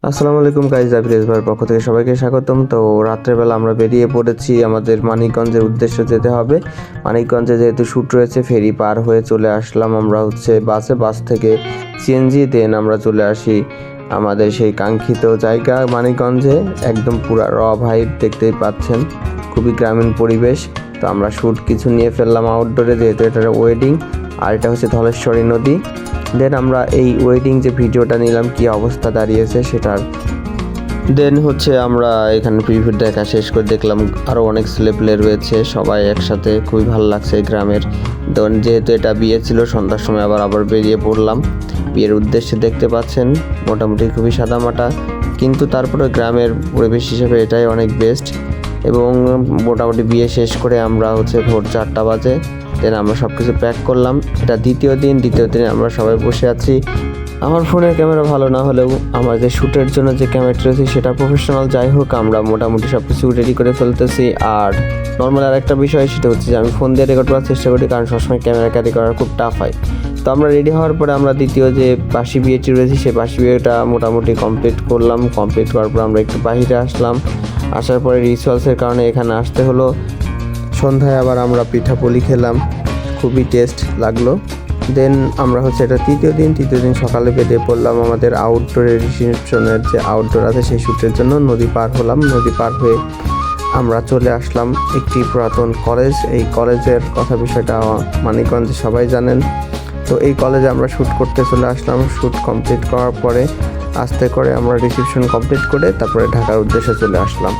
আসসালামু আলাইকুম গাইজ, আবির ভাইয়ের পক্ষ থেকে সবাইকে স্বাগতম। তো রাত্রেবেলা আমরা বেরিয়ে পড়েছি, আমাদের মানিকগঞ্জের উদ্দেশ্যে যেতে হবে। মানিকগঞ্জে যেহেতু শ্যুট রয়েছে, ফেরি পার হয়ে চলে আসলাম আমরা বাস থেকে সিএনজি, দেন আমরা চলে আসি আমাদের সেই কাঙ্ক্ষিত জায়গা মানিকগঞ্জে। একদম পুরা ভাইব দেখতেই পাচ্ছেন, খুবই গ্রামীণ পরিবেশ। তো আমরা শ্যুট কিছু নিয়ে ফেললাম আউটডোরে, যেহেতু এটা ওয়েডিং, আর এটা হচ্ছে ধলেশ্বরী নদী। দেন আমরা এই ওয়েডিং যে ভিডিওটা নিলাম, কি অবস্থা দাঁড়িয়েছে সেটার। দেন হচ্ছে আমরা এখানে প্রিভিউ দেখা শেষ করে দেখলাম আরও অনেক ছেলেপেলে রয়েছে, সবাই একসাথে, খুবই ভালো লাগছে এই গ্রামের। দেন যেহেতু এটা বিয়ে ছিল, সন্ধ্যার সময় আবার বেরিয়ে পড়লাম বিয়ের উদ্দেশ্যে। দেখতে পাচ্ছেন মোটামুটি খুবই সাদামাটা, কিন্তু তারপরে গ্রামের পরিবেশ হিসেবে এটাই অনেক বেস্ট। এবং মোটামুটি বিয়ে শেষ করে আমরা হচ্ছে ভোর 4টা বাজে, দেন আমরা সব কিছু প্যাক করলাম। এটা দ্বিতীয় দিনে আমরা সবাই বসে আছি। আমার ফোনের ক্যামেরা ভালো না হলেও আমার যে শ্যুটের জন্য যে ক্যামেরাটা রয়েছে সেটা প্রফেশনাল। যাই হোক, আমরা মোটামুটি সব কিছু রেডি করে ফেলতেছি। আর নর্মাল আর একটা বিষয়, সেটা হচ্ছে যে আমি ফোন দিয়ে রেকর্ড করার চেষ্টা করি, কারণ সবসময় ক্যামেরা ক্যারি করা খুব টাফ হয়। তো আমরা রেডি হওয়ার পরে আমরা দ্বিতীয় যে বাসি বিয়েটি রয়েছে, সেই বাসি বিয়েটা মোটামুটি কমপ্লিট করলাম। কমপ্লিট করার পর আমরা একটু বাহিরে আসলাম। আসার পরে রিচুয়ালসের কারণে এখানে আসতে হলো। সন্ধ্যায় আবার আমরা পিঠাপুলি খেলাম, খুবই টেস্ট লাগলো। দেন আমরা হচ্ছে এটা তৃতীয় দিন সকালে বেরিয়ে পড়লাম আমাদের আউটডোরের রিসেপশনের যে আউটডোর আছে সেই শ্যুটের জন্য। নদী পার হলাম, নদী পার হয়ে আমরা চলে আসলাম একটি পুরাতন কলেজ। এই কলেজের বিষয়টা মানিকগঞ্জে সবাই জানেন। তো এই কলেজে আমরা শ্যুট করতে চলে আসলাম। শ্যুট কমপ্লিট করার পরে আস্তে করে আমরা রিসেপশন কমপ্লিট করে তারপরে ঢাকার উদ্দেশ্যে চলে আসলাম।